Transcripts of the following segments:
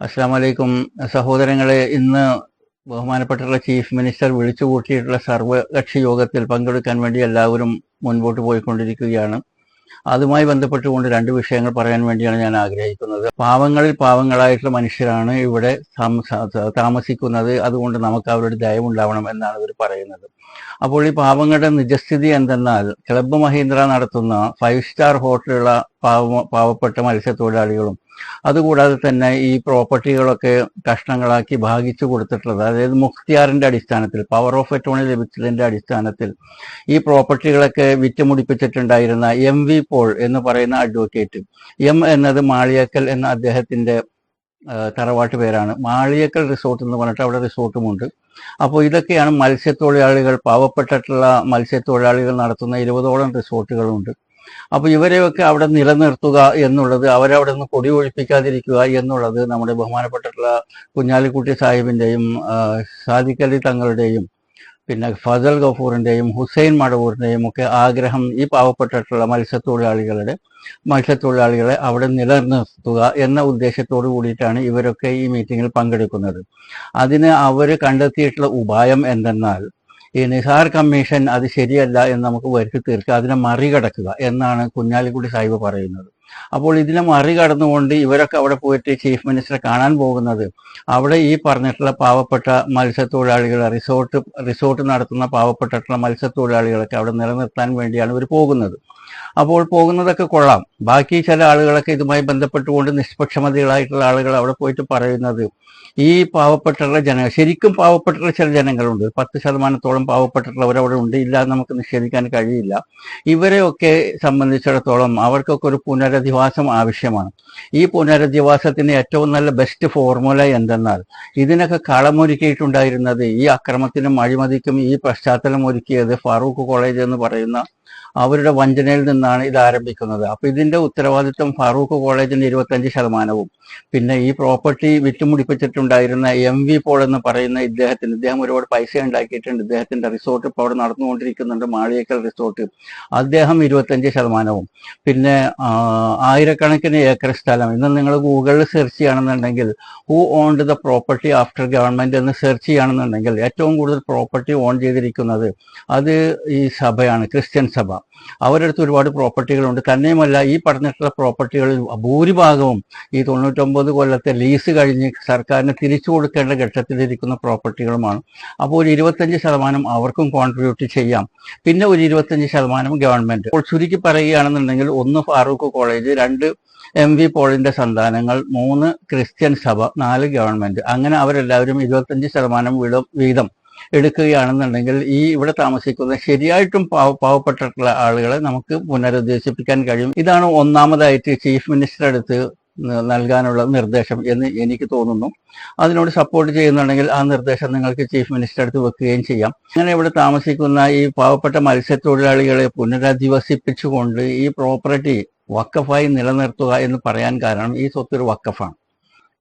അസ്സാം വലൈക്കും സഹോദരങ്ങളെ. ഇന്ന് ബഹുമാനപ്പെട്ടുള്ള ചീഫ് മിനിസ്റ്റർ വിളിച്ചു കൂട്ടിയിട്ടുള്ള സർവകക്ഷി യോഗത്തിൽ പങ്കെടുക്കാൻ വേണ്ടി എല്ലാവരും മുൻപോട്ട് പോയിക്കൊണ്ടിരിക്കുകയാണ്. അതുമായി ബന്ധപ്പെട്ടുകൊണ്ട് രണ്ട് വിഷയങ്ങൾ പറയാൻ വേണ്ടിയാണ് ഞാൻ ആഗ്രഹിക്കുന്നത്. പാവങ്ങളിൽ പാവങ്ങളായിട്ടുള്ള മനുഷ്യരാണ് ഇവിടെ താമസിക്കുന്നത്. അതുകൊണ്ട് നമുക്ക് അവരുടെ ദയവുണ്ടാവണം എന്നാണ് ഇവർ പറയുന്നത്. അപ്പോൾ ഈ പാവങ്ങളുടെ നിജസ്ഥിതി എന്തെന്നാൽ, ക്ലബ്ബ് മഹീന്ദ്ര നടത്തുന്ന 5 സ്റ്റാർ ഹോട്ടലുള്ള പാവപ്പെട്ട മത്സ്യത്തൊഴിലാളികളും അതുകൂടാതെ തന്നെ ഈ പ്രോപ്പർട്ടികളൊക്കെ കഷ്ണങ്ങളാക്കി ഭാഗിച്ചു കൊടുത്തിട്ടുള്ളത്, അതായത് മുഖ്തിയാറിന്റെ അടിസ്ഥാനത്തിൽ, പവർ ഓഫ് അറ്റോണി ലഭിച്ചതിന്റെ അടിസ്ഥാനത്തിൽ ഈ പ്രോപ്പർട്ടികളൊക്കെ വിറ്റുമുടിപ്പിച്ചിട്ടുണ്ടായിരുന്ന MV പോൾ എന്ന് പറയുന്ന അഡ്വക്കേറ്റ്. എം എന്നത് മാളിയേക്കൽ എന്ന അദ്ദേഹത്തിന്റെ തറവാട്ട് പേരാണ്. മാളിയേക്കൽ റിസോർട്ട് എന്ന് പറഞ്ഞിട്ട് അവിടെ റിസോർട്ടുമുണ്ട്. അപ്പോൾ ഇതൊക്കെയാണ് മത്സ്യത്തൊഴിലാളികൾ, പാവപ്പെട്ടിട്ടുള്ള മത്സ്യത്തൊഴിലാളികൾ നടത്തുന്ന 20ഓളം റിസോർട്ടുകളുണ്ട്. അപ്പോൾ ഇവരെയൊക്കെ അവിടെ നിലനിർത്തുക എന്നുള്ളത്, അവരവിടെ നിന്ന് കൊടി ഒഴിപ്പിക്കാതിരിക്കുക എന്നുള്ളത് നമ്മുടെ ബഹുമാനപ്പെട്ടിട്ടുള്ള കുഞ്ഞാലിക്കുട്ടി സാഹിബിന്റെയും സാദിഖ് അലി തങ്ങളുടെയും പിന്നെ ഫസൽ ഗഫൂറിന്റെയും ഹുസൈൻ മടവൂറിന്റെയും ഒക്കെ ആഗ്രഹം. ഈ പാവപ്പെട്ടിട്ടുള്ള മത്സ്യത്തൊഴിലാളികളെ അവിടെ നിലനിർത്തുക എന്ന ഉദ്ദേശത്തോടു കൂടിയിട്ടാണ് ഇവരൊക്കെ ഈ മീറ്റിങ്ങിൽ പങ്കെടുക്കുന്നത്. അതിന് അവർ കണ്ടെത്തിയിട്ടുള്ള ഉപായം എന്തെന്നാൽ, ഈ നിസാർ കമ്മീഷൻ അത് ശരിയല്ല എന്ന് നമുക്ക് വരുത്തി തീർക്കുക, അതിനെ മറികടക്കുക എന്നാണ് കുഞ്ഞാലിക്കുട്ടി സാഹിബ് പറയുന്നത്. അപ്പോൾ ഇതിനെ മറികടന്നുകൊണ്ട് ഇവരൊക്കെ അവിടെ പോയിട്ട് ചീഫ് മിനിസ്റ്ററെ കാണാൻ പോകുന്നത്, അവിടെ ഈ പറഞ്ഞിട്ടുള്ള പാവപ്പെട്ട മത്സ്യത്തൊഴിലാളികൾ, റിസോർട്ട് നടത്തുന്ന പാവപ്പെട്ടിട്ടുള്ള മത്സ്യത്തൊഴിലാളികളൊക്കെ അവിടെ നിലനിർത്താൻ വേണ്ടിയാണ് ഇവർ പോകുന്നത്. അപ്പോൾ പോകുന്നതൊക്കെ കൊള്ളാം. ബാക്കി ചില ആളുകളൊക്കെ ഇതുമായി ബന്ധപ്പെട്ടുകൊണ്ട് നിഷ്പക്ഷമതികളായിട്ടുള്ള ആളുകൾ അവിടെ പോയിട്ട് പറയുന്നത്, ഈ പാവപ്പെട്ടുള്ള ജനങ്ങൾ, ശരിക്കും പാവപ്പെട്ടുള്ള ചില ജനങ്ങളുണ്ട്, 10% പാവപ്പെട്ടിട്ടുള്ളവർ അവിടെ ഉണ്ട്, ഇല്ല നമുക്ക് നിഷേധിക്കാൻ കഴിയില്ല. ഇവരെയൊക്കെ സംബന്ധിച്ചിടത്തോളം അവർക്കൊക്കെ ഒരു പുനരധിവാസം ആവശ്യമാണ്. ഈ പുനരധിവാസത്തിന് ഏറ്റവും നല്ല ബെസ്റ്റ് ഫോർമുല എന്തെന്നാൽ, ഇതിനൊക്കെ കളമൊരുക്കിയിട്ടുണ്ടായിരുന്നത്, ഈ അക്രമത്തിനും അഴിമതിക്കും ഈ പശ്ചാത്തലം ഒരുക്കിയത് ഫാറൂഖ് കോളേജ് എന്ന് പറയുന്ന അവരുടെ വഞ്ചനയിൽ നിന്നാണ് ഇത് ആരംഭിക്കുന്നത്. അപ്പൊ ഇതിന്റെ ഉത്തരവാദിത്വം ഫാറൂഖ് കോളേജിന് 25%, പിന്നെ ഈ പ്രോപ്പർട്ടി വിറ്റുമുടിപ്പിച്ചിട്ടുണ്ടായിരുന്ന MV പോൾ എന്ന് പറയുന്ന ഇദ്ദേഹം ഒരുപാട് പൈസ ഉണ്ടാക്കിയിട്ടുണ്ട്. ഇദ്ദേഹത്തിന്റെ റിസോർട്ട് ഇപ്പോൾ അവിടെ നടന്നുകൊണ്ടിരിക്കുന്നുണ്ട്, മാളിയേക്കൽ റിസോർട്ട്. അദ്ദേഹം 25%. പിന്നെ ആയിരക്കണക്കിന് ഏക്കർ സ്ഥലം. ഇന്ന് നിങ്ങൾ ഗൂഗിളിൽ സെർച്ച് ചെയ്യുകയാണെന്നുണ്ടെങ്കിൽ who owned the property after government എന്ന് സെർച്ച് ചെയ്യുകയാണെന്നുണ്ടെങ്കിൽ ഏറ്റവും കൂടുതൽ പ്രോപ്പർട്ടി ഓൺ ചെയ്തിരിക്കുന്നത് അത് ഈ സഭയാണ്, ക്രിസ്ത്യൻ സഭ. അവരുടെ അടുത്ത് ഒരുപാട് പ്രോപ്പർട്ടികളുണ്ട്. തന്നെയുമല്ല, ഈ പറഞ്ഞിട്ടുള്ള പ്രോപ്പർട്ടികളിൽ ഭൂരിഭാഗവും ഈ 99 കൊല്ലത്തെ ലീസ് കഴിഞ്ഞ് സർക്കാരിന് തിരിച്ചു കൊടുക്കേണ്ട ഘട്ടത്തിലിരിക്കുന്ന പ്രോപ്പർട്ടികളുമാണ്. അപ്പോൾ ഒരു 25% അവർക്കും കോൺട്രിബ്യൂട്ട് ചെയ്യാം, പിന്നെ ഒരു 25% ഗവൺമെന്റ്. അപ്പോൾ ചുരുക്കി പറയുകയാണെന്നുണ്ടെങ്കിൽ, 1 ഫാറൂഖ് കോളേജ്, 2 MV പോളിന്റെ സന്താനങ്ങൾ, 3 ക്രിസ്ത്യൻ സഭ, 4 ഗവൺമെന്റ്. അങ്ങനെ അവരെല്ലാവരും 25% വീതം എടുക്കുകയാണെന്നുണ്ടെങ്കിൽ ഈ ഇവിടെ താമസിക്കുന്ന ശരിയായിട്ടും പാവപ്പെട്ടിട്ടുള്ള ആളുകളെ നമുക്ക് പുനരുദ്ദേശിപ്പിക്കാൻ കഴിയും. ഇതാണ് ഒന്നാമതായിട്ട് ചീഫ് മിനിസ്റ്റർ അടുത്ത് നൽകാനുള്ള നിർദ്ദേശം എന്ന് എനിക്ക് തോന്നുന്നു. അതിനോട് സപ്പോർട്ട് ചെയ്യുന്നുണ്ടെങ്കിൽ ആ നിർദ്ദേശം നിങ്ങൾക്ക് ചീഫ് മിനിസ്റ്റർ അടുത്ത് വെക്കുകയും ചെയ്യാം. അങ്ങനെ ഇവിടെ താമസിക്കുന്ന ഈ പാവപ്പെട്ട മത്സ്യത്തൊഴിലാളികളെ പുനരധിവസിപ്പിച്ചുകൊണ്ട് ഈ പ്രോപ്പർട്ടി വഖഫായി നിലനിർത്തുക എന്ന് പറയാൻ കാരണം, ഈ സ്വത്ത് ഒരു വഖഫാണ്.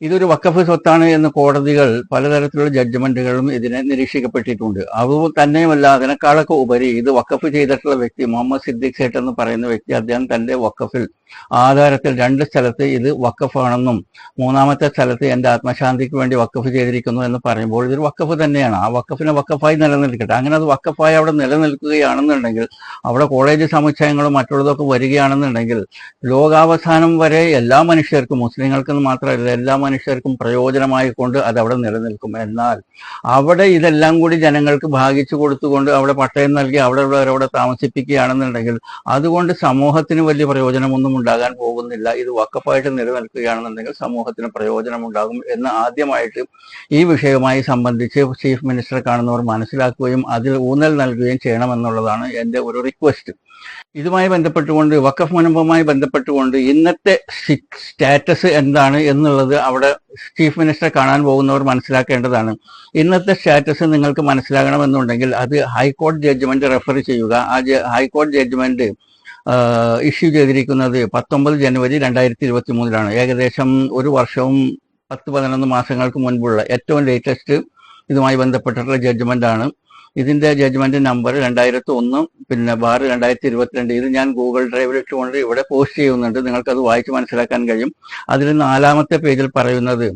ഇതൊരു വഖഫ് സ്വത്താണ് എന്ന് കോടതികൾ പലതരത്തിലുള്ള ജഡ്ജ്മെന്റുകളും ഇതിനെ നിരീക്ഷിക്കപ്പെട്ടിട്ടുണ്ട്. അതുപോലെ തന്നെയുമല്ല, അതിനേക്കാളൊക്കെ ഉപരി ഇത് വഖഫ് ചെയ്തിട്ടുള്ള വ്യക്തി മുഹമ്മദ് സിദ്ദീഖ് സേട്ട് എന്ന് പറയുന്ന വ്യക്തി, അദ്ദേഹം തന്റെ വഖഫിൽ ആധാരത്തിൽ 2 സ്ഥലത്ത് ഇത് വഖഫാണെന്നും 3-ാമത്തെ സ്ഥലത്ത് എന്റെ ആത്മശാന്തിക്ക് വേണ്ടി വഖഫ് ചെയ്തിരിക്കുന്നു എന്ന് പറയുമ്പോൾ ഇതൊരു വഖഫ് തന്നെയാണ്. ആ വഖഫിനെ വഖഫായി നിലനിൽക്കട്ടെ. അങ്ങനെ അത് വഖഫായി അവിടെ നിലനിൽക്കുകയാണെന്നുണ്ടെങ്കിൽ, അവിടെ കോളേജ് സമുച്ചയങ്ങളും മറ്റുള്ളതൊക്കെ വരികയാണെന്നുണ്ടെങ്കിൽ, ലോകാവസാനം വരെ എല്ലാ മനുഷ്യർക്കും, മുസ്ലിങ്ങൾക്കെന്ന് മാത്രമല്ല എല്ലാ മനുഷ്യർക്കും പ്രയോജനമായി കൊണ്ട് അത് അവിടെ നിലനിൽക്കും. എന്നാൽ അവിടെ ഇതെല്ലാം കൂടി ജനങ്ങൾക്ക് ഭാഗിച്ചു കൊടുത്തുകൊണ്ട് അവിടെ പട്ടയം നൽകി അവിടെ ഉള്ളവരവിടെ താമസിപ്പിക്കുകയാണെന്നുണ്ടെങ്കിൽ അതുകൊണ്ട് സമൂഹത്തിന് വലിയ പ്രയോജനമൊന്നും ഉണ്ടാകാൻ പോകുന്നില്ല. ഇത് വഖഫായിട്ട് നിലനിൽക്കുകയാണെന്നുണ്ടെങ്കിൽ സമൂഹത്തിന് പ്രയോജനമുണ്ടാകും എന്ന് ആദ്യമായിട്ട് ഈ വിഷയവുമായി സംബന്ധിച്ച് ചീഫ് മിനിസ്റ്ററെ കാണുന്നവർ മനസ്സിലാക്കുകയും അതിൽ ഊന്നൽ നൽകുകയും ചെയ്യണമെന്നുള്ളതാണ് എൻ്റെ ഒരു റിക്വസ്റ്റ്. ഇതുമായി ബന്ധപ്പെട്ടുകൊണ്ട്, വഖഫ് മുനമ്പുമായി ബന്ധപ്പെട്ടുകൊണ്ട് ഇന്നത്തെ സ്റ്റാറ്റസ് എന്താണ് എന്നുള്ളത് അവിടെ ചീഫ് മിനിസ്റ്ററെ കാണാൻ പോകുന്നവർ മനസ്സിലാക്കേണ്ടതാണ്. ഇന്നത്തെ സ്റ്റാറ്റസ് നിങ്ങൾക്ക് മനസ്സിലാകണമെന്നുണ്ടെങ്കിൽ അത് ഹൈക്കോടതി ജഡ്ജ്മെന്റ് റെഫർ ചെയ്യുക. ആ ഹൈക്കോടതി ജഡ്ജ്മെന്റ് ഇഷ്യൂ ചെയ്തിരിക്കുന്നത് 19 ജനുവരി 2023 ഏകദേശം 1 വർഷവും 10-11 മാസങ്ങൾക്ക് മുൻപുള്ള ഏറ്റവും ലേറ്റസ്റ്റ് ഇതുമായി ബന്ധപ്പെട്ടിട്ടുള്ള ജഡ്ജ്മെന്റ് ആണ്. ഇതിന്റെ ജഡ്ജ്മെന്റ് നമ്പർ 2001 പിന്നെ ബാർ 2022. ഇത് ഞാൻ ഗൂഗിൾ ഡ്രൈവിൽ ഇട്ടുകൊണ്ട് ഇവിടെ പോസ്റ്റ് ചെയ്യുന്നുണ്ട്. നിങ്ങൾക്കത് വായിച്ച് മനസ്സിലാക്കാൻ കഴിയും. അതിൽ 4-ാമത്തെ പേജിൽ പറയുന്നത്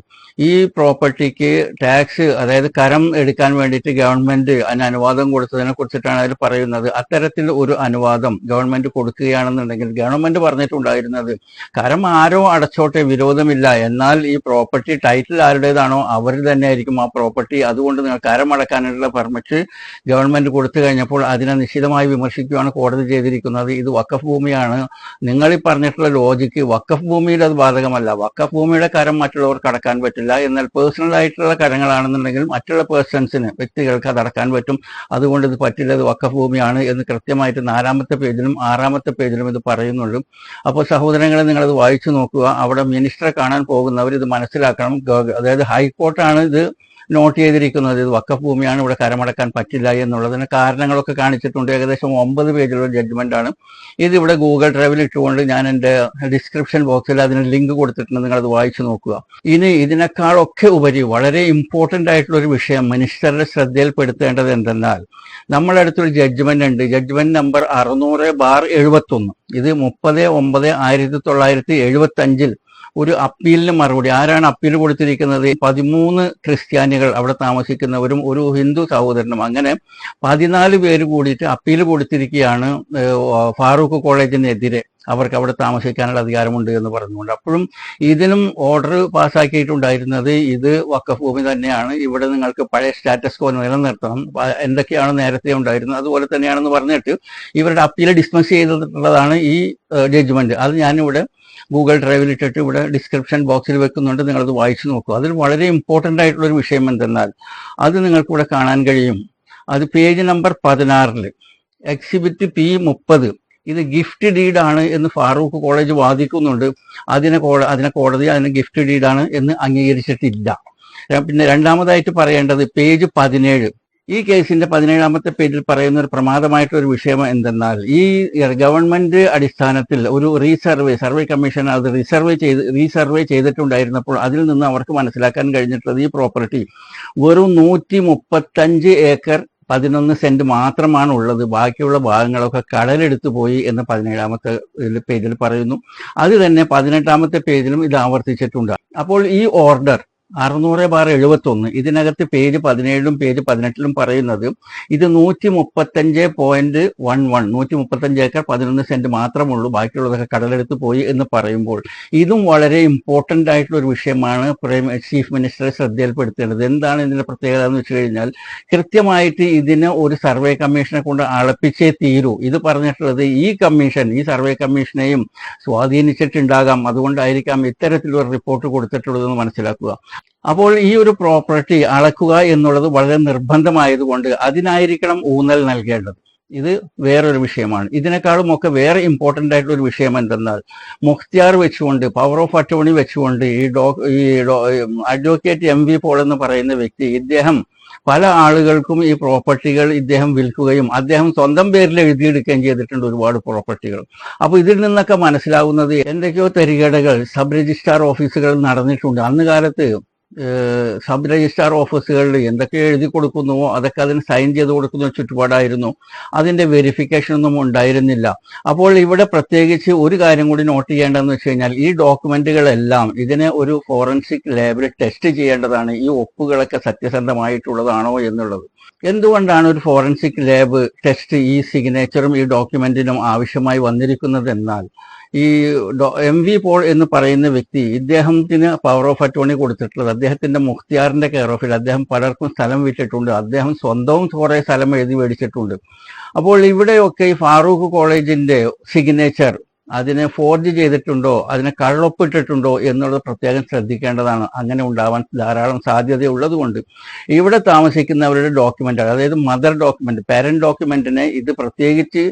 ഈ പ്രോപ്പർട്ടിക്ക് ടാക്സ്, അതായത് കരം എടുക്കാൻ വേണ്ടിയിട്ട് ഗവൺമെന്റ് അതിന് അനുവാദം കൊടുത്തതിനെ കുറിച്ചിട്ടാണ് അതിൽ പറയുന്നത്. അത്തരത്തിൽ ഒരു അനുവാദം ഗവൺമെന്റ് കൊടുക്കുകയാണെന്നുണ്ടെങ്കിൽ ഗവൺമെന്റ് പറഞ്ഞിട്ടുണ്ടായിരുന്നത് കരം ആരോ അടച്ചോട്ടെ, വിരോധമില്ല, എന്നാൽ ഈ പ്രോപ്പർട്ടി ടൈറ്റിൽ ആരുടേതാണോ അവർ തന്നെ ആയിരിക്കും ആ പ്രോപ്പർട്ടി, അതുകൊണ്ട് നിങ്ങൾ കരം അടക്കാനുള്ള പെർമിറ്റ് ഗവൺമെന്റ് കൊടുത്തു കഴിഞ്ഞപ്പോൾ അതിനെ നിശ്ചിതമായി വിമർശിക്കുകയാണ് കോടതി ചെയ്തിരിക്കുന്നത്. ഇത് വഖഫ് ഭൂമിയാണ്. നിങ്ങൾ ഈ പറഞ്ഞിട്ടുള്ള ലോജിക്ക് വഖഫ് ഭൂമിയിൽ അത് ബാധകമല്ല. വഖഫ് ഭൂമിയുടെ കരം മറ്റുള്ളവർക്ക് അടക്കാൻ പറ്റില്ല. എന്നാൽ പേഴ്സണൽ ആയിട്ടുള്ള കരങ്ങളാണെന്നുണ്ടെങ്കിൽ മറ്റുള്ള പേഴ്സൺസിന്, വ്യക്തികൾക്ക് അത് അടക്കാൻ പറ്റും. അതുകൊണ്ട് ഇത് പറ്റില്ല, ഇത് വഖഫ് ഭൂമിയാണ് എന്ന് കൃത്യമായിട്ട് 4-ാമത്തെ പേജിലും 6-ാമത്തെ പേജിലും ഇത് പറയുന്നുള്ളൂ. അപ്പോൾ സഹോദരങ്ങളെ, നിങ്ങളത് വായിച്ചു നോക്കുക. അവിടെ മിനിസ്റ്ററെ കാണാൻ പോകുന്നവർ ഇത് മനസ്സിലാക്കണം. അതായത് ഹൈക്കോർട്ടാണ് ഇത് നോട്ട് ചെയ്തിരിക്കുന്നത്. ഇത് വഖഫ് ഭൂമിയാണ്, ഇവിടെ കരമടക്കാൻ പറ്റില്ല എന്നുള്ളതിന് കാരണങ്ങളൊക്കെ കാണിച്ചിട്ടുണ്ട്. ഏകദേശം 9 പേജുള്ള ജഡ്ജ്മെന്റ് ആണ്. ഇതിവിടെ ഗൂഗിൾ ഡ്രൈവിൽ ഇട്ടുകൊണ്ട് ഞാൻ എൻ്റെ ഡിസ്ക്രിപ്ഷൻ ബോക്സിൽ അതിന് ലിങ്ക് കൊടുത്തിട്ടുണ്ട്. നിങ്ങളത് വായിച്ചു നോക്കുക. ഇനി ഇതിനേക്കാളൊക്കെ ഉപരി വളരെ ഇമ്പോർട്ടൻ്റ് ആയിട്ടുള്ള ഒരു വിഷയം മിനിസ്റ്ററുടെ ശ്രദ്ധയിൽപ്പെടുത്തേണ്ടത് എന്തെന്നാൽ, നമ്മുടെ അടുത്തൊരു ജഡ്ജ്മെന്റ് ഉണ്ട്. Judgment number 600/71. ഇത് 30/9/1975 ഒരു അപ്പീലിന് മറുപടി. ആരാണ് അപ്പീൽ കൊടുത്തിരിക്കുന്നത്? 13 ക്രിസ്ത്യാനികൾ അവിടെ താമസിക്കുന്നവരും ഒരു ഹിന്ദു സഹോദരനും, അങ്ങനെ 14 പേര് കൂടിയിട്ട് അപ്പീൽ കൊടുത്തിരിക്കുകയാണ് ഫാറൂഖ് കോളേജിനെതിരെ. അവർക്ക് അവിടെ താമസിക്കാനുള്ള അധികാരമുണ്ട് എന്ന് പറഞ്ഞുകൊണ്ട്. അപ്പോഴും ഇതിനും ഓർഡർ പാസ്സാക്കിയിട്ടുണ്ടായിരുന്നത് ഇത് വഖഫ് ഭൂമി തന്നെയാണ്, ഇവിടെ നിങ്ങൾക്ക് പഴയ സ്റ്റാറ്റസ് കോ നിലനിർത്തണം, എന്തൊക്കെയാണ് നേരത്തെ ഉണ്ടായിരുന്നത് അതുപോലെ തന്നെയാണെന്ന് പറഞ്ഞിട്ട് ഇവരുടെ അപ്പീൽ ഡിസ്മിസ് ചെയ്തിട്ടുള്ളതാണ് ഈ ജഡ്ജ്മെന്റ്. അത് ഞാനിവിടെ ഗൂഗിൾ ഡ്രൈവിൽ ഇട്ടിട്ട് ഇവിടെ ഡിസ്ക്രിപ്ഷൻ ബോക്സിൽ വെക്കുന്നുണ്ട്. നിങ്ങളത് വായിച്ചു നോക്കുക. അതിൽ വളരെ ഇമ്പോർട്ടൻ്റ് ആയിട്ടുള്ളൊരു വിഷയം എന്തെന്നാൽ, അത് നിങ്ങൾക്ക് ഇവിടെ കാണാൻ കഴിയും. അത് പേജ് നമ്പർ 16 എക്സിബിറ്റ് P30. ഇത് ഗിഫ്റ്റ് ഡീഡാണ് എന്ന് ഫാറൂഖ് കോളേജ് വാദിക്കുന്നുണ്ട്. അതിനെ കോടതി അതിന് ഗിഫ്റ്റ് ഡീഡാണ് എന്ന് അംഗീകരിച്ചിട്ടില്ല. പിന്നെ രണ്ടാമതായിട്ട് പറയേണ്ടത് പേജ് 17. ഈ കേസിന്റെ 17-ാമത്തെ പേജിൽ പറയുന്ന ഒരു പ്രമാദമായിട്ടൊരു വിഷയം എന്തെന്നാൽ, ഈ ഗവൺമെന്റ് അടിസ്ഥാനത്തിൽ ഒരു സർവേ കമ്മീഷൻ അത് റീസർവേ ചെയ്തിട്ടുണ്ടായിരുന്നപ്പോൾ അതിൽ നിന്ന് അവർക്ക് മനസ്സിലാക്കാൻ കഴിഞ്ഞിട്ടുള്ളത് ഈ പ്രോപ്പർട്ടി വെറും 135 ഏക്കർ 11 സെന്റ് മാത്രമാണ് ഉള്ളത്. ബാക്കിയുള്ള ഭാഗങ്ങളൊക്കെ കടലെടുത്തു പോയി എന്ന് 17-ാമത്തെ പേജിൽ പറയുന്നു. അത് തന്നെ 18-ാമത്തെ പേജിലും ഇത് ആവർത്തിച്ചിട്ടുണ്ട്. അപ്പോൾ ഈ ഓർഡർ 600/71 ഇതിനകത്ത് പേജ് 17-ലും പേജ് 18-ലും പറയുന്നത് ഇത് 135.11 135 ഏക്കർ 11 സെന്റ് മാത്രമുള്ളൂ, ബാക്കിയുള്ളതൊക്കെ കടലെടുത്ത് പോയി എന്ന് പറയുമ്പോൾ ഇതും വളരെ ഇമ്പോർട്ടൻ്റ് ആയിട്ടുള്ള ഒരു വിഷയമാണ് ചീഫ് മിനിസ്റ്ററെ ശ്രദ്ധയിൽപ്പെടുത്തേണ്ടത്. എന്താണ് ഇതിന്റെ പ്രത്യേകത എന്ന് വെച്ച് കഴിഞ്ഞാൽ, കൃത്യമായിട്ട് ഇതിന് ഒരു സർവേ കമ്മീഷനെ കൊണ്ട് അളപ്പിച്ചേ തീരൂ. ഇത് പറഞ്ഞിട്ടുള്ളത് ഈ സർവേ കമ്മീഷനെയും സ്വാധീനിച്ചിട്ടുണ്ടാകാം, അതുകൊണ്ടായിരിക്കാം ഇത്തരത്തിലൊരു റിപ്പോർട്ട് കൊടുത്തിട്ടുള്ളതെന്ന് മനസ്സിലാക്കുക. അപ്പോൾ ഈ ഒരു പ്രോപ്പർട്ടി അളക്കുക എന്നുള്ളത് വളരെ നിർബന്ധമായതുകൊണ്ട് അതിനായിരിക്കണം ഊന്നൽ നൽകേണ്ടത്. ഇത് വേറൊരു വിഷയമാണ്. ഇതിനേക്കാളും ഒക്കെ വേറെ ഇമ്പോർട്ടൻ്റ് ആയിട്ടുള്ള ഒരു വിഷയം എന്തെന്നാൽ, മുഖ്തിയാർ വെച്ചുകൊണ്ട്, പവർ ഓഫ് അറ്റോർണി വെച്ചുകൊണ്ട് ഈ അഡ്വക്കേറ്റ് MV പോൾ എന്ന് പറയുന്ന വ്യക്തി, ഇദ്ദേഹം പല ആളുകൾക്കും ഈ പ്രോപ്പർട്ടികൾ ഇദ്ദേഹം വിൽക്കുകയും അദ്ദേഹം സ്വന്തം പേരിൽ എഴുതിയെടുക്കുകയും ചെയ്തിട്ടുണ്ട് ഒരുപാട് പ്രോപ്പർട്ടികൾ. അപ്പോൾ ഇതിൽ നിന്നൊക്കെ മനസ്സിലാവുന്നത് എന്തൊക്കെയോ തരികടകൾ സബ് രജിസ്ട്രാർ ഓഫീസുകളിൽ നടന്നിട്ടുണ്ട്. അന്ന് കാലത്ത് സബ് രജിസ്ട്രാർ ഓഫീസുകളിൽ എന്തൊക്കെ എഴുതി കൊടുക്കുന്നുവോ അതൊക്കെ അതിന് സൈൻ ചെയ്ത് കൊടുക്കുന്ന ചുറ്റുപാടായിരുന്നു. അതിന്റെ വെരിഫിക്കേഷൻ ഒന്നും ഉണ്ടായിരുന്നില്ല. അപ്പോൾ ഇവിടെ പ്രത്യേകിച്ച് ഒരു കാര്യം കൂടി നോട്ട് ചെയ്യേണ്ടതെന്ന് വെച്ച് കഴിഞ്ഞാൽ, ഈ ഡോക്യുമെന്റുകളെല്ലാം ഇതിനെ ഒരു ഫോറൻസിക് ലാബിൽ ടെസ്റ്റ് ചെയ്യേണ്ടതാണ്, ഈ ഒപ്പുകളൊക്കെ സത്യസന്ധമായിട്ടുള്ളതാണോ എന്നുള്ളത്. എന്തുകൊണ്ടാണ് ഒരു ഫോറൻസിക് ലാബ് ടെസ്റ്റ് ഈ സിഗ്നേച്ചറും ഈ ഡോക്യുമെന്റിനും ആവശ്യമായി വന്നിരിക്കുന്നത് എന്നാൽ, ഈ MV പോൾ എന്ന് പറയുന്ന വ്യക്തി, ഇദ്ദേഹത്തിന് പവർ ഓഫ് അറ്റോർണി കൊടുത്തിട്ടുള്ളത് അദ്ദേഹത്തിന്റെ മുഖ്തിയാറിന്റെ കെയർ ഓഫിൽ. അദ്ദേഹം പലർക്കും സ്ഥലം വിറ്റിട്ടുണ്ട്, അദ്ദേഹം സ്വന്തവും കുറെ സ്ഥലം എഴുതി മേടിച്ചിട്ടുണ്ട്. അപ്പോൾ ഇവിടെയൊക്കെ ഈ ഫാറൂഖ് കോളേജിന്റെ സിഗ്നേച്ചർ അതിനെ ഫോർജ് ചെയ്തിട്ടുണ്ടോ, അതിനെ കള്ളൊപ്പിട്ടിട്ടുണ്ടോ എന്നുള്ളത് പ്രത്യേകം ശ്രദ്ധിക്കേണ്ടതാണ്. അങ്ങനെ ഉണ്ടാവാൻ ധാരാളം സാധ്യതയുള്ളത് കൊണ്ട് ഇവിടെ താമസിക്കുന്നവരുടെ ഡോക്യുമെന്റ്, അതായത് മദർ ഡോക്യുമെന്റ്, പാരന്റ് ഡോക്യുമെന്റിനെ ഇത് പ്രത്യേകിച്ച്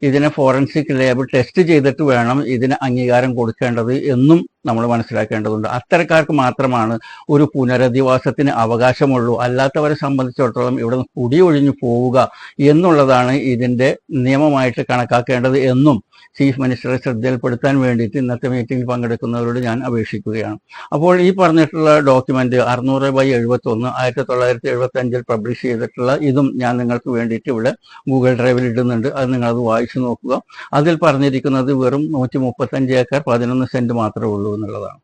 ഇതിനെ ഫോറൻസിക് ലാബ് ടെസ്റ്റ് ചെയ്തിട്ട് വേണം ഇതിന് അംഗീകാരം കൊടുക്കേണ്ടത് എന്നും നമ്മൾ മനസ്സിലാക്കേണ്ടതുണ്ട്. അത്തരക്കാർക്ക് മാത്രമാണ് ഒരു പുനരധിവാസത്തിന് അവകാശമുള്ളൂ. അല്ലാത്തവരെ സംബന്ധിച്ചിടത്തോളം ഇവിടെ നിന്ന് കുടിയൊഴിഞ്ഞു പോവുക എന്നുള്ളതാണ് ഇതിന്റെ നിയമമായിട്ട് കണക്കാക്കേണ്ടത് എന്നും ചീഫ് മിനിസ്റ്ററെ ശ്രദ്ധയിൽപ്പെടുത്താൻ വേണ്ടിയിട്ട് ഇന്നത്തെ മീറ്റിംഗിൽ പങ്കെടുക്കുന്നവരോട് ഞാൻ അപേക്ഷിക്കുകയാണ്. അപ്പോൾ ഈ പറഞ്ഞിട്ടുള്ള ഡോക്യുമെന്റ് 600/71 1975 പബ്ലിഷ് ചെയ്തിട്ടുള്ള ഇതും ഞാൻ നിങ്ങൾക്ക് വേണ്ടിയിട്ട് ഇവിടെ ഗൂഗിൾ ഡ്രൈവിൽ ഇടുന്നുണ്ട്. അത് നിങ്ങളത് വായിച്ചു നോക്കുക. അതിൽ പറഞ്ഞിരിക്കുന്നത് വെറും 135 ഏക്കർ 11 സെന്റ് മാത്രമേ ഉള്ളൂ എന്നുള്ളതാണ്.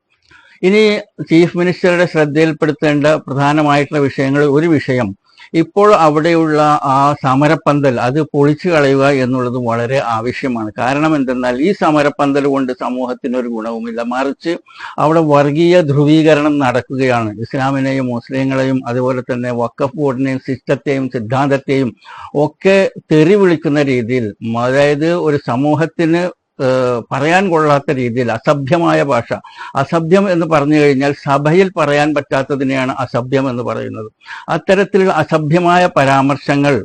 ഇനി ചീഫ് മിനിസ്റ്ററുടെ ശ്രദ്ധയിൽപ്പെടുത്തേണ്ട പ്രധാനമായിട്ടുള്ള വിഷയങ്ങളിൽ ഒരു വിഷയം, ഇപ്പോൾ അവിടെയുള്ള ആ സമരപ്പന്തൽ അത് പൊളിച്ചു കളയുക എന്നുള്ളത് വളരെ ആവശ്യമാണ്. കാരണം എന്തെന്നാൽ ഈ സമരപ്പന്തൽ കൊണ്ട് സമൂഹത്തിന് ഒരു ഗുണവുമില്ല, മറിച്ച് അവിടെ വർഗീയ ധ്രുവീകരണം നടക്കുകയാണ്. ഇസ്ലാമിനെയും മുസ്ലിങ്ങളെയും അതുപോലെ തന്നെ വഖഫ് ബോർഡിനെയും സിസ്റ്റത്തെയും സിദ്ധാന്തത്തെയും ഒക്കെ തെറി വിളിക്കുന്ന രീതിയിൽ, അതായത് ഒരു സമൂഹത്തിന് പറയാൻ കൊള്ളാത്ത രീതിയിൽ അസഭ്യമായ ഭാഷ. അസഭ്യം എന്ന് പറഞ്ഞു കഴിഞ്ഞാൽ സഭയിൽ പറയാൻ പറ്റാത്തതിനെയാണ് അസഭ്യം എന്ന് പറയുന്നത്. അത്തരത്തിലുള്ള അസഭ്യമായ പരാമർശങ്ങൾ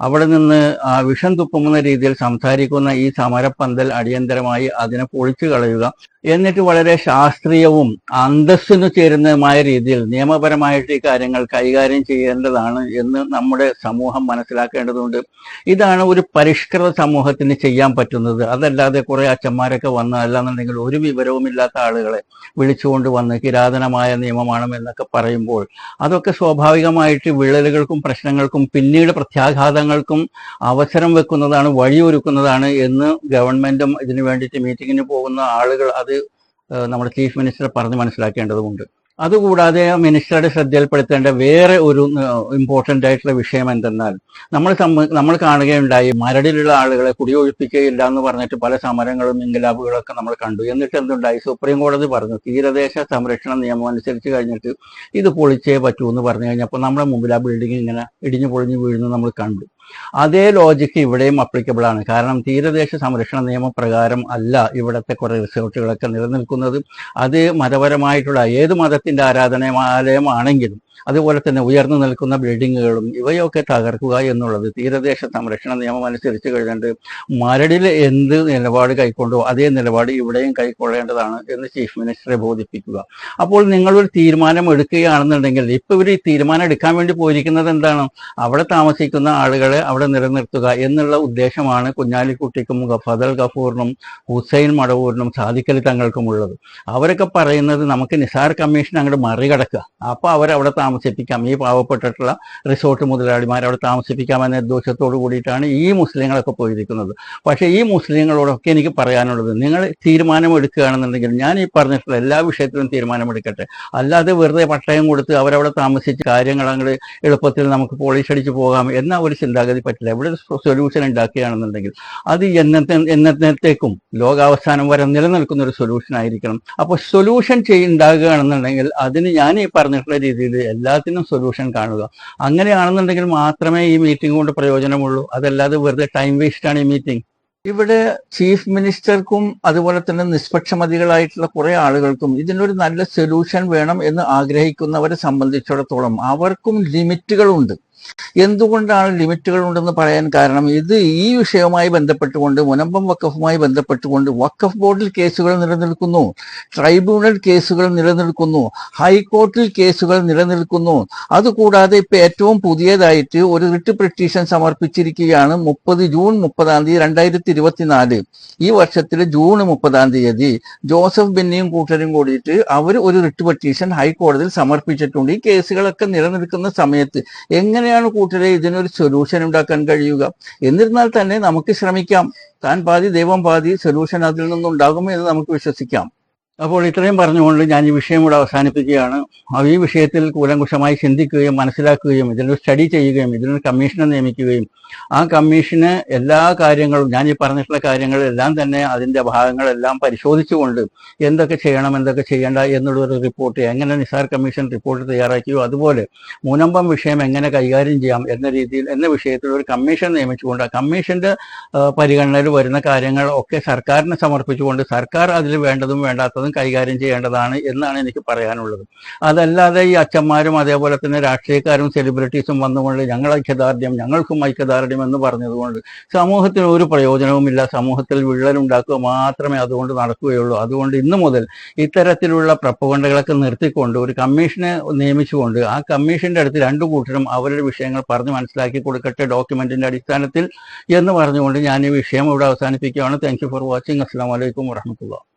അവിടെ നിന്ന് വിഷം തുപ്പുന്ന രീതിയിൽ സംസാരിക്കുന്ന ഈ സമരപ്പന്തൽ അടിയന്തരമായി അതിനെ പൊളിച്ചു കളയുക. എന്നിട്ട് വളരെ ശാസ്ത്രീയവും അന്തസ്സിനു ചേരുന്നതുമായ രീതിയിൽ നിയമപരമായിട്ട് ഈ കാര്യങ്ങൾ കൈകാര്യം ചെയ്യേണ്ടതാണ് എന്ന് നമ്മുടെ സമൂഹം മനസ്സിലാക്കേണ്ടതുണ്ട്. ഇതാണ് ഒരു പരിഷ്കൃത സമൂഹത്തിന് ചെയ്യാൻ പറ്റുന്നത്. അതല്ലാതെ കുറെ അച്ഛന്മാരൊക്കെ വന്ന്, അല്ലാന്നുണ്ടെങ്കിൽ ഒരു വിവരവുമില്ലാത്ത ആളുകളെ വിളിച്ചുകൊണ്ട് വന്ന് കിരാതനമായ നിയമമാണ് എന്നൊക്കെ പറയുമ്പോൾ അതൊക്കെ സ്വാഭാവികമായിട്ട് വിള്ളലുകൾക്കും പ്രശ്നങ്ങൾക്കും പിന്നീട് പ്രത്യാഘാതങ്ങൾക്കും അവസരം വെക്കുന്നതാണ്, വഴിയൊരുക്കുന്നതാണ് എന്ന് ഗവൺമെന്റും ഇതിനു വേണ്ടിയിട്ട് മീറ്റിങ്ങിന് പോകുന്ന ആളുകൾ അത് നമ്മുടെ ചീഫ് മിനിസ്റ്റർ പറഞ്ഞ് മനസ്സിലാക്കേണ്ടതുണ്ട്. അതുകൂടാതെ മിനിസ്റ്ററുടെ ശ്രദ്ധയിൽപ്പെടുത്തേണ്ട വേറെ ഒരു ഇമ്പോർട്ടൻ്റ് ആയിട്ടുള്ള വിഷയം എന്തെന്നാൽ, നമ്മൾ കാണുകയുണ്ടായി മരടിലുള്ള ആളുകളെ കുടിയൊഴിപ്പിക്കുകയില്ല എന്ന് പറഞ്ഞിട്ട് പല സമരങ്ങളും ഇൻകലാബുകളൊക്കെ നമ്മൾ കണ്ടു. എന്നിട്ട് എന്തുണ്ടായി, സുപ്രീം കോടതി പറഞ്ഞു തീരദേശ സംരക്ഷണ നിയമം അനുസരിച്ച് കഴിഞ്ഞിട്ട് ഇത് പൊളിച്ചേ പറ്റൂ എന്ന് പറഞ്ഞു കഴിഞ്ഞപ്പോൾ നമ്മുടെ മുമ്പിൽ ആ ബിൽഡിംഗ് ഇങ്ങനെ ഇടിഞ്ഞു പൊളിഞ്ഞു വീഴുന്നു നമ്മൾ കണ്ടു. അതേ ലോജിക്ക് ഇവിടെയും അപ്ലിക്കബിൾ ആണ്. കാരണം തീരദേശ സംരക്ഷണ നിയമപ്രകാരം അല്ല ഇവിടുത്തെ കുറെ റിസോർട്ടുകളൊക്കെ നിലനിൽക്കുന്നത്. അത് മതപരമായിട്ടുള്ള ഏത് മതത്തിന്റെ ആരാധനാലയമാണെങ്കിലും അതുപോലെ തന്നെ ഉയർന്നു നിൽക്കുന്ന ബിൽഡിങ്ങുകളും ഇവയൊക്കെ തകർക്കുക എന്നുള്ളത് തീരദേശ സംരക്ഷണ നിയമം അനുസരിച്ച് കഴിഞ്ഞിട്ട് മരടിൽ എന്ത് നിലപാട് കൈക്കൊണ്ടോ അതേ നിലപാട് ഇവിടെയും കൈക്കൊള്ളേണ്ടതാണ് എന്ന് ചീഫ് മിനിസ്റ്ററെ ബോധിപ്പിക്കുക. അപ്പോൾ നിങ്ങളൊരു തീരുമാനം എടുക്കുകയാണെന്നുണ്ടെങ്കിൽ, ഇപ്പൊ ഇവർ ഈ തീരുമാനം എടുക്കാൻ വേണ്ടി പോയിരിക്കുന്നത് എന്താണ്, അവിടെ താമസിക്കുന്ന ആളുകളെ അവിടെ നിലനിർത്തുക എന്നുള്ള ഉദ്ദേശമാണ് കുഞ്ഞാലിക്കുട്ടിക്കും ഫദൽ ഗഫൂറിനും ഹുസൈൻ മടവൂരിനും സാദിഖലി തങ്ങൾക്കും ഉള്ളത്. അവരൊക്കെ പറയുന്നത് നമുക്ക് നിസാർ കമ്മീഷൻ അങ്ങോട്ട് മറികടക്കുക, അപ്പൊ അവരവിടെ താമസിപ്പിക്കാം, ഈ പാവപ്പെട്ടിട്ടുള്ള റിസോർട്ട് മുതലാളിമാർ അവിടെ താമസിപ്പിക്കാം എന്ന ഉദ്ദേശത്തോടു കൂടിയിട്ടാണ് ഈ മുസ്ലിങ്ങളൊക്കെ പോയിരിക്കുന്നത്. പക്ഷേ ഈ മുസ്ലിങ്ങളോടൊക്കെ എനിക്ക് പറയാനുള്ളത്, നിങ്ങൾ തീരുമാനം എടുക്കുകയാണെന്നുണ്ടെങ്കിൽ ഞാൻ ഈ പറഞ്ഞിട്ടുള്ള എല്ലാ വിഷയത്തിലും തീരുമാനമെടുക്കട്ടെ, അല്ലാതെ വെറുതെ പട്ടയം കൊടുത്ത് അവരവിടെ താമസിച്ച് കാര്യങ്ങൾ അങ്ങോട്ട് എളുപ്പത്തിൽ നമുക്ക് പോളിഷ് അടിച്ച് പോകാം എന്ന ഒരു ചിന്താഗതി പറ്റില്ല. ഇവിടെ സൊല്യൂഷൻ ഉണ്ടാക്കുകയാണെന്നുണ്ടെങ്കിൽ അത് എന്നത്തേക്കും ലോകാവസാനം വരെ നിലനിൽക്കുന്ന ഒരു സൊല്യൂഷൻ ആയിരിക്കണം. അപ്പോൾ സൊല്യൂഷൻ ഉണ്ടാകുകയാണെന്നുണ്ടെങ്കിൽ അതിന് ഞാൻ ഈ പറഞ്ഞിട്ടുള്ള രീതിയിൽ എല്ലാത്തിനും സൊല്യൂഷൻ കാണുക. അങ്ങനെയാണെന്നുണ്ടെങ്കിൽ മാത്രമേ ഈ മീറ്റിംഗ് കൊണ്ട് പ്രയോജനമുള്ളൂ. അതല്ലാതെ വെറുതെ ടൈം വേസ്റ്റ് ആണ് ഈ മീറ്റിംഗ്. ഇവിടെ ചീഫ് മിനിസ്റ്റർക്കും അതുപോലെ തന്നെ നിഷ്പക്ഷമതികളായിട്ടുള്ള കുറെ ആളുകൾക്കും ഇതിനൊരു നല്ല സൊല്യൂഷൻ വേണം എന്ന് ആഗ്രഹിക്കുന്നവരെ സംബന്ധിച്ചിടത്തോളം അവർക്കും ലിമിറ്റുകളുണ്ട്. എന്തുകൊണ്ടാണ് ലിമിറ്റുകൾ ഉണ്ടെന്ന് പറയാൻ കാരണം, ഇത് ഈ വിഷയവുമായി ബന്ധപ്പെട്ടുകൊണ്ട് മുനമ്പം വഖഫുമായി ബന്ധപ്പെട്ടുകൊണ്ട് വഖഫ് ബോർഡിൽ കേസുകൾ നിലനിൽക്കുന്നു, ട്രൈബ്യൂണൽ കേസുകൾ നിലനിൽക്കുന്നു, ഹൈക്കോർട്ടിൽ കേസുകൾ നിലനിൽക്കുന്നു. അതുകൂടാതെ ഇപ്പൊ ഏറ്റവും പുതിയതായിട്ട് ഒരു റിട്ട് പെറ്റീഷൻ സമർപ്പിച്ചിരിക്കുകയാണ്. ജൂൺ 30 2024 ഈ വർഷത്തിലെ ജൂൺ 30 ജോസഫ് ബെന്നിയും കൂട്ടരും കൂടിയിട്ട് അവർ ഒരു റിട്ട് പെറ്റീഷൻ ഹൈക്കോടതിയിൽ സമർപ്പിച്ചിട്ടുണ്ട്. ഈ കേസുകളൊക്കെ നിലനിൽക്കുന്ന സമയത്ത് എങ്ങനെയാണ് കൂട്ടരെ ഇതിനൊരു സൊല്യൂഷൻ ഉണ്ടാക്കാൻ കഴിയുക? എന്നിരുന്നാൽ തന്നെ നമുക്ക് ശ്രമിക്കാം. താൻ പാതി ദൈവം പാതി, സൊല്യൂഷൻ അതിൽ നിന്നുണ്ടാകും എന്ന് നമുക്ക് വിശ്വസിക്കാം. അപ്പോൾ ഇത്രയും പറഞ്ഞുകൊണ്ട് ഞാൻ ഈ വിഷയം കൂടെ അവസാനിപ്പിക്കുകയാണ്. ഈ വിഷയത്തിൽ കൂലങ്കുഷമായി ചിന്തിക്കുകയും മനസ്സിലാക്കുകയും ഇതിനൊരു സ്റ്റഡി ചെയ്യുകയും ഇതിനൊരു കമ്മീഷനെ നിയമിക്കുകയും ആ കമ്മീഷന് എല്ലാ കാര്യങ്ങളും ഞാൻ ഈ പറഞ്ഞിട്ടുള്ള കാര്യങ്ങളെല്ലാം തന്നെ അതിൻ്റെ ഭാഗങ്ങളെല്ലാം പരിശോധിച്ചുകൊണ്ട് എന്തൊക്കെ ചെയ്യണം എന്തൊക്കെ ചെയ്യേണ്ട എന്നുള്ളൊരു റിപ്പോർട്ട് എങ്ങനെ നിസാർ കമ്മീഷൻ റിപ്പോർട്ട് തയ്യാറാക്കിയോ അതുപോലെ മുനമ്പം വിഷയം എങ്ങനെ കൈകാര്യം ചെയ്യാം എന്ന വിഷയത്തിൽ ഒരു കമ്മീഷൻ നിയമിച്ചുകൊണ്ട് ആ കമ്മീഷന്റെ പരിഗണനയിൽ വരുന്ന കാര്യങ്ങൾ ഒക്കെ സർക്കാരിന് സമർപ്പിച്ചുകൊണ്ട് സർക്കാർ അതിൽ വേണ്ടതും വേണ്ടാത്തതും എന്നുള്ളതും കൈകാര്യം ചെയ്യേണ്ടതാണ് എന്നാണ് എനിക്ക് പറയാനുള്ളത്. അതല്ലാതെ ഈ അച്ഛന്മാരും അതേപോലെ തന്നെ രാഷ്ട്രീയക്കാരും സെലിബ്രിറ്റീസും വന്നുകൊണ്ട് ഞങ്ങൾ ഐക്യദാർഢ്യം, ഞങ്ങൾക്കും ഐക്യദാർഢ്യം എന്ന് പറഞ്ഞതുകൊണ്ട് സമൂഹത്തിന് ഒരു പ്രയോജനവുമില്ല. സമൂഹത്തിൽ വിള്ളലുണ്ടാക്കുക മാത്രമേ അതുകൊണ്ട് നടക്കുകയുള്ളൂ. അതുകൊണ്ട് ഇന്നു മുതൽ ഇത്തരത്തിലുള്ള പ്രപ്പഗണ്ടകളൊക്കെ നിർത്തിക്കൊണ്ട് ഒരു കമ്മീഷനെ നിയമിച്ചുകൊണ്ട് ആ കമ്മീഷന്റെ അടുത്ത് രണ്ടു കൂട്ടരും അവരുടെ വിഷയങ്ങൾ പറഞ്ഞ് മനസ്സിലാക്കി കൊടുക്കട്ടെ ഡോക്യുമെന്റിന്റെ അടിസ്ഥാനത്തിൽ എന്ന് പറഞ്ഞുകൊണ്ട് ഞാൻ ഈ വിഷയം ഇവിടെ അവസാനിപ്പിക്കുകയാണ്. Thank you for watching. അസ്സലാമു അലൈക്കും വറഹ്മത്തുള്ളാഹി.